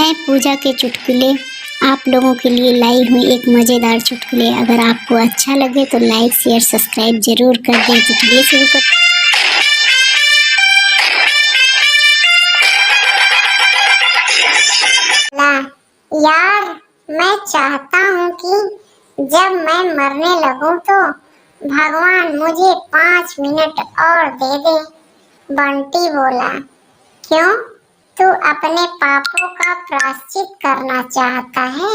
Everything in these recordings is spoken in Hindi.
मैं पूजा के चुटकुले आप लोगों के लिए लाई हुई एक मज़ेदार चुटकुले। अगर आपको अच्छा लगे तो लाइक शेयर सब्सक्राइब जरूर कर दें। तो चलिए शुरू कर। यार, मैं चाहता हूँ कि जब मैं मरने लगूं तो भगवान मुझे 5 मिनट और दे दे। बंटी बोला, क्यों? तू अपने पापों का प्रायश्चित करना चाहता है?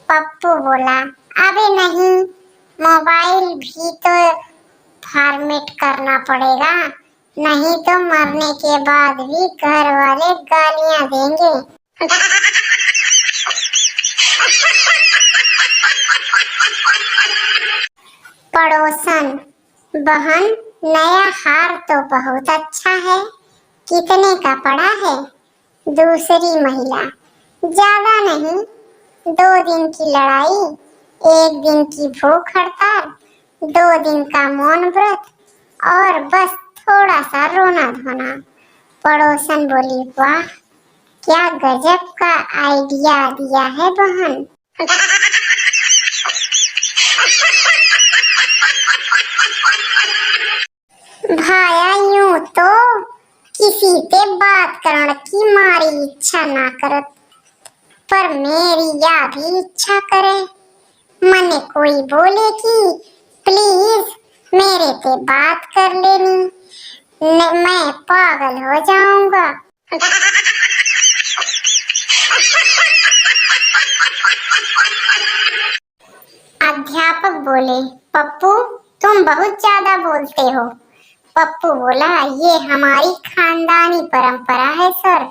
पप्पू बोला, अबे नहीं, मोबाइल भी तो फॉर्मेट करना पड़ेगा, नहीं तो मरने के बाद भी घर वाले गालियां देंगे। पड़ोसन, बहन नया हार तो बहुत अच्छा है, कितने का पड़ा है? दूसरी महिला, ज्यादा नहीं, 2 दिन की लड़ाई, 1 दिन की भूख हड़ताल, 2 दिन का मौन व्रत और बस थोड़ा सा रोना धोना। पड़ोसन बोली, वाह, क्या गजब का आइडिया दिया है बहन। भाया, यूं तो किसी से बात करने की मारी इच्छा ना करत, पर मेरी या भी इच्छा करे, मने कोई बोले कि प्लीज मेरे से बात कर लेनी, मैं पागल हो जाऊंगा। अध्यापक बोले, पप्पू तुम बहुत ज्यादा बोलते हो। पप्पू बोला, ये हमारी खानदानी परंपरा है सर।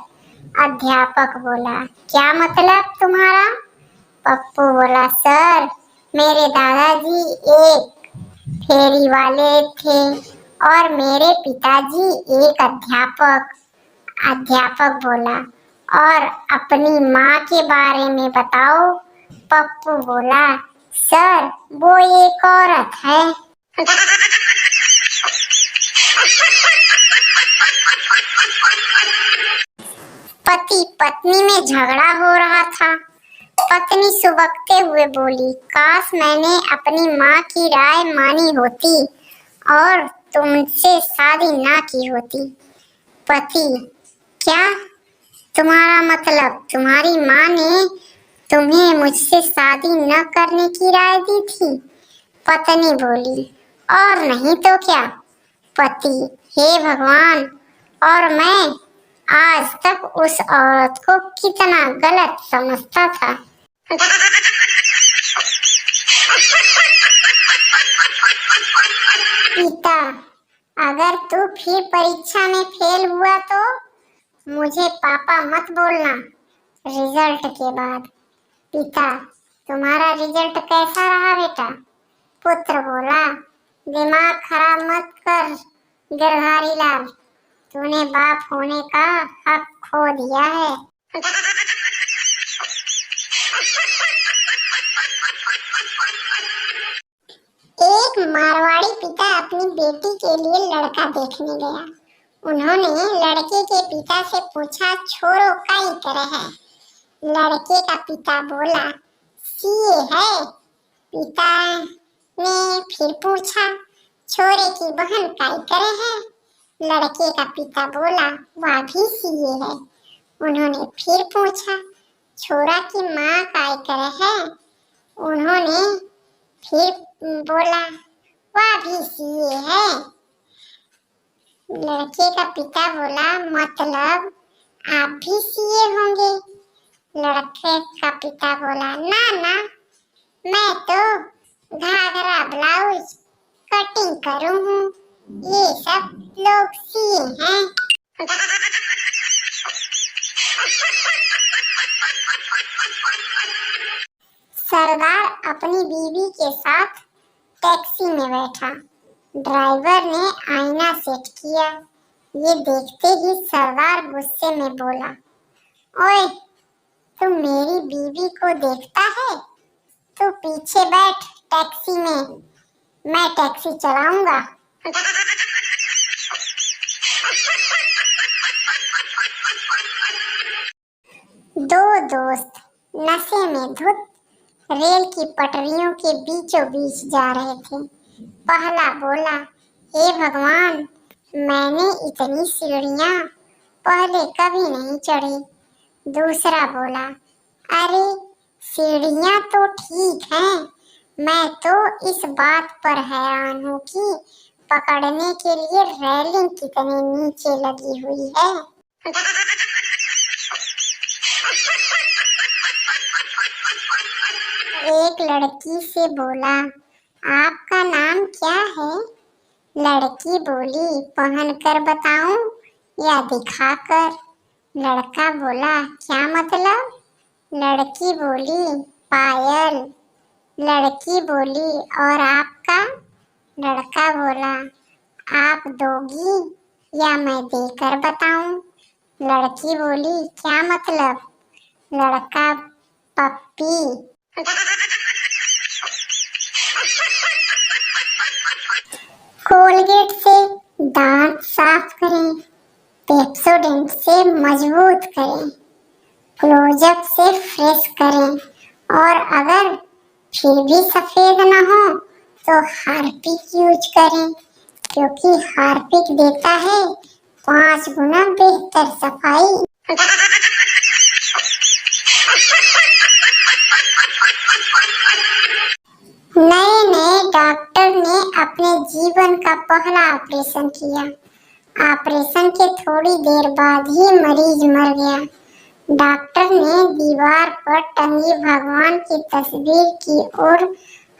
अध्यापक बोला, क्या मतलब तुम्हारा? पप्पू बोला, सर मेरे दादाजी एक फेरी वाले थे और मेरे पिताजी एक अध्यापक। अध्यापक बोला, और अपनी माँ के बारे में बताओ। पप्पू बोला, सर वो एक औरत है। पति पत्नी में झगड़ा हो रहा था। पत्नी सुबकते हुए बोली, काश मैंने अपनी माँ की राय मानी होती और तुमसे शादी ना की होती। पति, क्या तुम्हारा मतलब तुम्हारी माँ ने तुम्हें मुझसे शादी न करने की राय दी थी? पत्नी बोली, और नहीं तो क्या। पति, हे भगवान, और मैं आज तक उस औरत को कितना गलत समझता था। पिता, अगर तू फिर परीक्षा में फेल हुआ तो मुझे पापा मत बोलना रिजल्ट के बाद। पिता, तुम्हारा रिजल्ट कैसा रहा बेटा? पुत्र बोला, दिमाग खराब मत कर गिरधारी लाल, तूने बाप होने का हक खो दिया है। एक मारवाड़ी पिता अपनी बेटी के लिए लड़का देखने गया। उन्होंने लड़के के पिता से पूछा, छोरो काई करे है? लड़के का पिता बोला, सीए है। पिता ने फिर पूछा, छोरे की बहन काई करे है? लड़के का पिता बोला, वह भी सीए है। उन्होंने फिर पूछा, छोरा की माँ काई करे है? उन्होंने फिर बोला, वह भी सीए है। लड़के का पिता बोला, मतलब आप भी सीए होंगे? लड़के का पिता बोला, ना ना, मैं तो घाघरा ब्लाउज कटिंग करूँ हूँ, ये सब लोग सीए हैं। सरदार अपनी बीवी के साथ टैक्सी में बैठा। ड्राइवर ने आईना सेट किया। ये देखते ही सरदार गुस्से में बोला, ओए, तू मेरी बीवी को देखता है? तू पीछे बैठ टैक्सी में, मैं टैक्सी चलाऊंगा। 2 दोस्त नशे में धुत रेल की पटरियों के बीचों बीच जा रहे थे। पहला बोला, हे भगवान, मैंने इतनी सीढ़ियां पहले कभी नहीं चढ़ी। दूसरा बोला, अरे सीढ़ियां तो ठीक हैं, मैं तो इस बात पर हैरान हूँ कि पकड़ने के लिए रेलिंग कितने नीचे लगी हुई है। एक लड़की से बोला, आपका नाम क्या है? लड़की बोली, पहन कर बताऊं या दिखाकर? लड़का बोला, क्या मतलब? लड़की बोली, पायल। लड़की बोली, और आपका? लड़का बोला, आप दोगी या मैं देकर बताऊं? लड़की बोली, क्या मतलब? लड़का, पप्पी। कोलगेट से दांत साफ करें, पेप्सोडेंट से मजबूत करें, क्लोजअप से फ्रेश करें, और अगर फिर भी सफेद ना हो तो हार्पिक यूज करें, क्योंकि हार्पिक देता है 5 गुना बेहतर सफाई। नए नए डॉक्टर ने अपने जीवन का पहला ऑपरेशन किया। ऑपरेशन के थोड़ी देर बाद ही मरीज मर गया। डॉक्टर ने दीवार पर टंगी भगवान की तस्वीर की ओर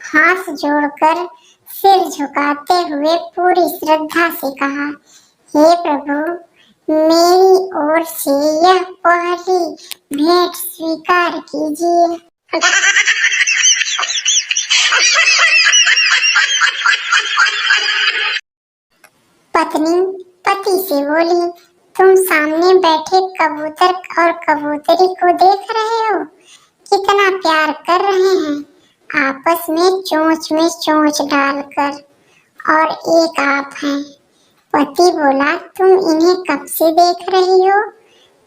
हाथ जोड़कर सिर झुकाते हुए पूरी श्रद्धा से कहा, हे प्रभु, मेरी ओर से यह पहली भेंट स्वीकार कीजिए। पत्नी पति से बोली, तुम सामने बैठे कबूतर और कबूतरी को देख रहे हो? कितना प्यार कर रहे हैं, आपस में चोंच डालकर, और एक आप हैं। पति बोला, तुम इन्हें कब से देख रही हो?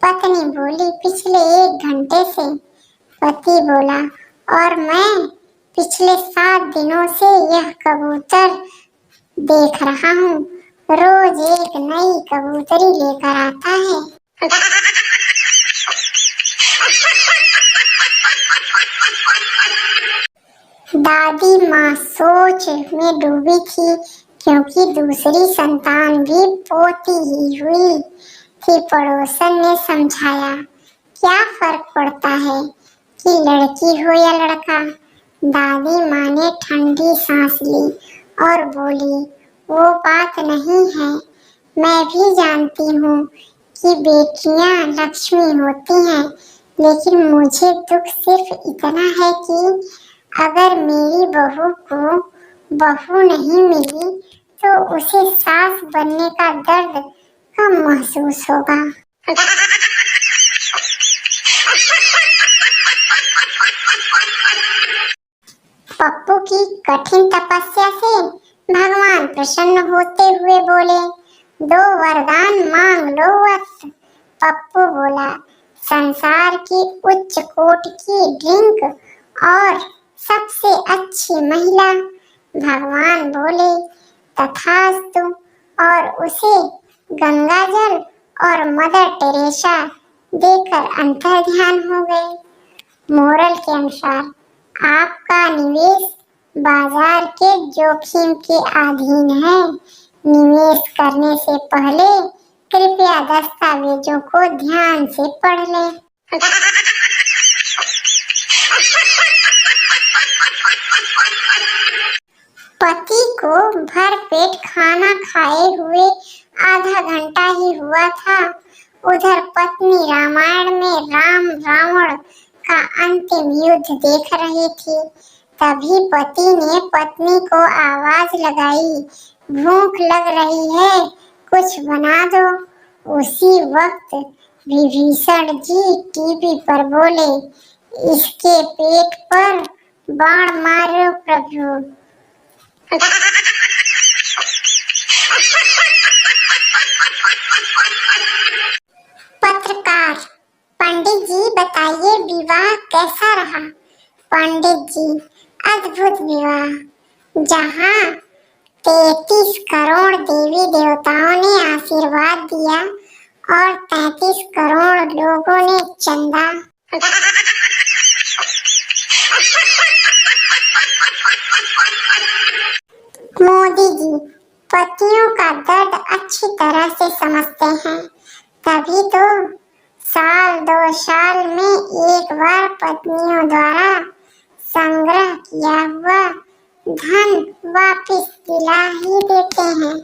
पत्नी बोली, पिछले 1 घंटे से। पति बोला, और मैं पिछले 7 दिनों से यह कबूतर देख रहा हूँ, रोज एक नई कबूतरी लेकर आता है। दादी माँ सोच में डूबी थी, क्योंकि दूसरी संतान भी पोती ही हुई थी। पड़ोसन ने समझाया, क्या फर्क पड़ता है कि लड़की हो या लड़का? दादी माँ ने ठंडी सांस ली और बोली, वो बात नहीं है, मैं भी जानती हूँ कि बेटियाँ लक्ष्मी होती हैं, लेकिन मुझे दुख सिर्फ इतना है कि अगर मेरी बहू को बहू नहीं मिली तो उसे सास बनने का दर्द कम महसूस होगा। पप्पू की कठिन तपस्या से भगवान प्रसन्न होते हुए बोले, 2 वरदान मांग लो वत्स। पप्पू बोला, संसार की उच्च कोट की ड्रिंक और सबसे अच्छी महिला। भगवान बोले, तथास्तु, और उसे गंगा जल और मदर टेरेसा देकर अंतर्ध्यान हो गए। मोरल के अनुसार आपका निवेश बाजार के जोखिम के अधीन है। निवेश करने से पहले कृपया दस्तावेजों को ध्यान से पढ़ लें। पति को भरपेट खाना खाए हुए आधा घंटा ही हुआ था। उधर पत्नी रामायण में राम रावण का अंतिम युद्ध देख रही थी। तभी पति ने पत्नी को आवाज लगाई, भूख लग रही है, कुछ बना दो। उसी वक्त विभीषण जी टीवी पर बोले, इसके पेट पर बाण मारो प्रभु। पत्रकार पंडित जी बताइए विवाह कैसा रहा? पंडित जी, अद्भुत विवाह, जहाँ 33 करोड़ देवी देवताओं ने आशीर्वाद दिया और 33 करोड़ लोगों ने चंदा। मोदी जी पतियों का दर्द अच्छी तरह से समझते हैं, तभी तो साल 2 साल में एक बार पत्नियों द्वारा संग्रह किया हुआ धन वापस दिला ही देते हैं।